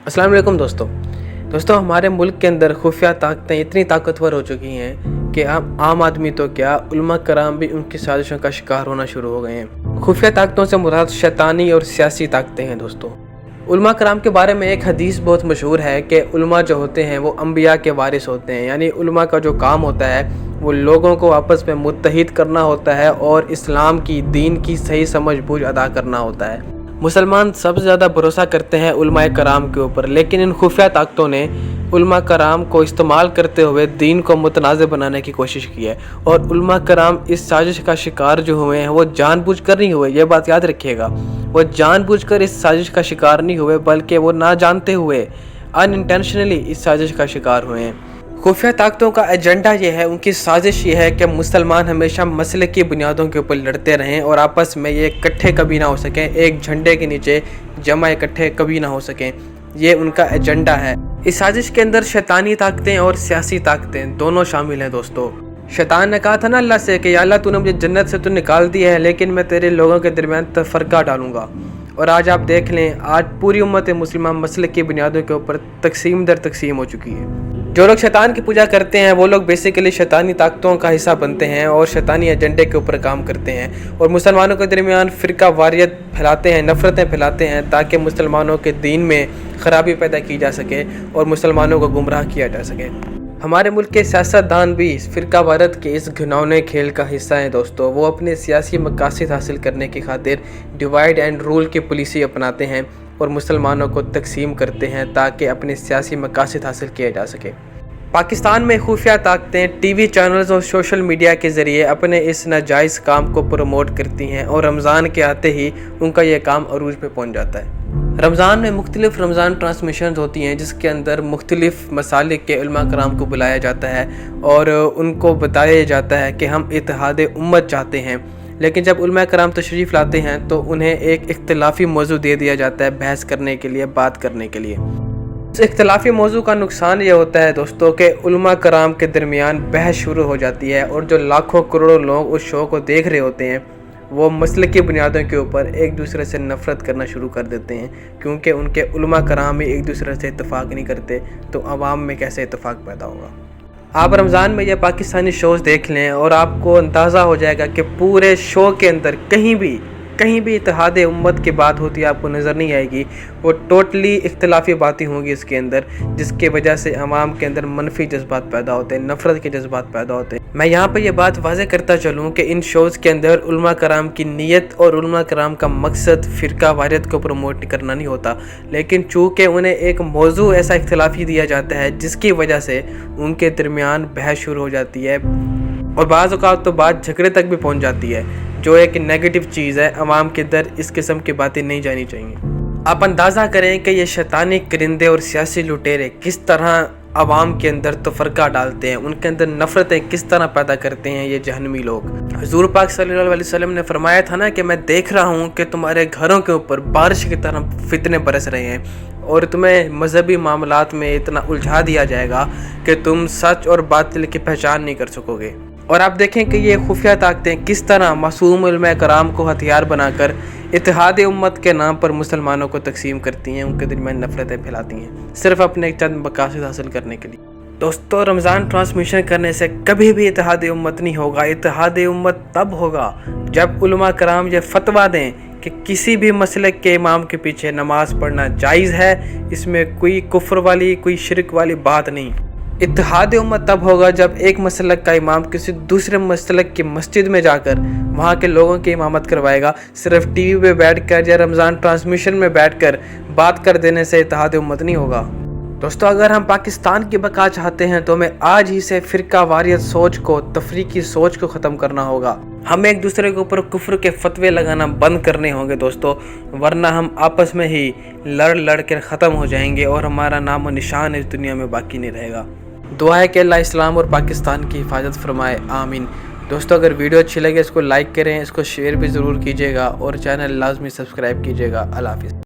अस्सलाम वालेकुम दोस्तों हमारे मुल्क के अंदर खुफिया ताकतें इतनी ताकतवर हो चुकी हैं कि आम आदमी तो क्या उलमा कराम भी उनकी साजिशों का शिकार होना शुरू हो गए हैं। खुफिया ताकतों से मुराद शैतानी और सियासी ताकतें हैं दोस्तों। उलमा कराम के बारे में एक हदीस बहुत मशहूर है कि उलमा जो होते हैं वो अंबिया के वारिस होते हैं, यानी उलमा का जो काम होता है वो लोगों को आपस में मुत्तहिद करना होता है और इस्लाम की दीन की सही समझ बूझ अदा करना होता है। मुसलमान सबसे ज़्यादा भरोसा करते हैं उलमा कराम के ऊपर, लेकिन इन खुफिया ताकतों ने उलमा कराम को इस्तेमाल करते हुए दीन को मुतनाज़ बनाने की कोशिश की है। और उलमा कराम इस साजिश का शिकार जो हुए हैं वो जानबूझकर नहीं हुए, ये बात याद रखिएगा। वो जानबूझकर इस साजिश का शिकार नहीं हुए, बल्कि वो ना जानते हुए अनइंटेंशनली इस साजिश का शिकार हुए हैं। खुफिया ताकतों का एजेंडा ये है, उनकी साजिश ये है कि मुसलमान हमेशा मसले की बुनियादों के ऊपर लड़ते रहें और आपस में ये इकट्ठे कभी ना हो सकें, एक झंडे के नीचे जमा इकट्ठे कभी ना हो सकें। ये उनका एजेंडा है। इस साजिश के अंदर शैतानी ताकतें और सियासी ताकतें दोनों शामिल हैं दोस्तों। शैतान ने कहा था ना अल्लाह से कि या अल्लाह तूने मुझे जन्नत से तो निकाल दिया है, लेकिन मैं तेरे लोगों के दरमियान तफरका डालूंगा। और आज आप देख लें, आज पूरी उम्मत मुसलमान मसले की बुनियादों के ऊपर तकसीम दर तकसीम हो चुकी है। जो लोग शैतान की पूजा करते हैं वो लोग बेसिकली शैतानी ताकतों का हिस्सा बनते हैं और शैतानी एजेंडे के ऊपर काम करते हैं और मुसलमानों के दरमियान फ़िरका वारियत फैलाते हैं, नफ़रतें फैलाते हैं, ताकि मुसलमानों के दीन में ख़राबी पैदा की जा सके और मुसलमानों को गुमराह किया जा सके। हमारे मुल्क के सियासतदान भी इस फ़िरका वारत के इस घिनौने खेल का हिस्सा हैं दोस्तों। वो अपने सियासी मकासद हासिल करने की खातिर डिवाइड एंड रूल की पॉलिसी अपनाते हैं और मुसलमानों को तकसीम करते हैं ताकि अपने सियासी मकासद हासिल किया जा सके। पाकिस्तान में खुफिया ताकतें टीवी चैनल्स और सोशल मीडिया के ज़रिए अपने इस नाजायज़ काम को प्रमोट करती हैं और रमज़ान के आते ही उनका यह काम अरूज पे पहुंच जाता है। रमज़ान में मुख्तलिफ़ रमज़ान ट्रांसमिशन होती हैं जिसके अंदर मुख्तलिफ़ मसालिक के उलमा कराम को बुलाया जाता है और उनको बताया जाता है कि हम इत्तेहाद उम्मत चाहते हैं। लेकिन जब उलमा कराम तशरीफ़ लाते हैं तो उन्हें एक इख्तिलाफ़ी मौजू दे दिया जाता है बहस करने के लिए, बात करने के लिए। इस इख्तिलाफ़ी मौजू का नुकसान ये होता है दोस्तों कि उलमा कराम के दरमियान बहस शुरू हो जाती है और जो लाखों करोड़ों लोग उस शो को देख रहे होते हैं वो मसले की बुनियादों के ऊपर एक दूसरे से नफ़रत करना शुरू कर देते हैं, क्योंकि उनके उलमा कराम ही एक दूसरे से इत्तेफाक नहीं करते, तो आवाम में कैसे इत्तेफाक पैदा होगा। आप रमज़ान में ये पाकिस्तानी शोज़ देख लें और आपको अंदाज़ा हो जाएगा कि पूरे शो के अंदर कहीं भी इत्तेहाद उम्मत की बात होती है आपको नज़र नहीं आएगी। वो टोटली इख्तिलाफ़ी बातें होंगी इसके अंदर, जिसकी वजह से अवाम के अंदर मनफी जज्बात पैदा होते हैं, नफ़रत के जज्बात पैदा होते हैं। मैं यहाँ पर यह बात वाज़ेह करता चलूँ कि इन शोज़ के अंदर उलमा कराम की नीयत और उलमा कराम का मकसद फ़िरका वारियत को प्रमोट करना नहीं होता, लेकिन चूँकि उन्हें एक मौजू ऐसा इख्तिलाफ़ी दिया जाता है जिसकी वजह से उनके दरमियान बहस शुरू हो जाती है और बाज़ औक़ात तो बात झगड़े तक भी पहुँच जाती है, जो एक नेगेटिव चीज़ है। अवाम के अंदर इस किस्म की बातें नहीं जानी चाहिए। आप अंदाज़ा करें कि ये शैतानी करिंदे और सियासी लुटेरे किस तरह अवाम के अंदर तफरका डालते हैं, उनके अंदर नफ़रतें किस तरह पैदा करते हैं ये जहन्नमी लोग। हुज़ूर पाक सल्लल्लाहु अलैहि वसल्लम ने फरमाया था ना कि मैं देख रहा हूँ कि तुम्हारे घरों के ऊपर बारिश की तरह फितने बरस रहे हैं और तुम्हें मजहबी मामलात में इतना उलझा दिया जाएगा कि तुम सच और बातिल की पहचान नहीं कर सकोगे। और आप देखें कि ये खुफिया ताकतें किस तरह मासूम उलमा कराम को हथियार बनाकर इत्तेहाद उम्मत के नाम पर मुसलमानों को तकसीम करती हैं, उनके दरमियान नफ़रतें फैलाती हैं, सिर्फ अपने चंद मकासद हासिल करने के लिए। दोस्तों, रमज़ान ट्रांसमिशन करने से कभी भी इत्तेहाद उम्मत नहीं होगा। इत्तेहाद उम्मत तब होगा जब उलमा कराम ये फतवा दें कि किसी भी मसलक के इमाम के पीछे नमाज़ पढ़ना जायज़ है, इसमें कोई कुफ्र वाली कोई शिरक वाली बात नहीं। इत्तेहाद उम्मत तब होगा जब एक मसलक का इमाम किसी दूसरे मसलक की मस्जिद में जाकर वहाँ के लोगों की इमामत करवाएगा। सिर्फ टीवी पे बैठकर या रमज़ान ट्रांसमिशन में बैठकर बात कर देने से इत्तेहाद उम्मत नहीं होगा। दोस्तों, अगर हम पाकिस्तान की बका चाहते हैं तो हमें आज ही से फ़िरका वारियत सोच को, तफरीकी सोच को ख़त्म करना होगा। हमें एक दूसरे के ऊपर कुफ्र के फतवे लगाना बंद करने होंगे दोस्तों, वरना हम आपस में ही लड़ कर ख़त्म हो जाएंगे और हमारा नाम व निशान इस दुनिया में बाकी नहीं रहेगा। दुआ है कि अल्लाह इस्लाम और पाकिस्तान की हिफाजत फरमाए, आमीन। दोस्तों, अगर वीडियो अच्छी लगे इसको लाइक करें, इसको शेयर भी ज़रूर कीजिएगा और चैनल लाजमी सब्सक्राइब कीजिएगा। अल्लाह हाफ़िज़।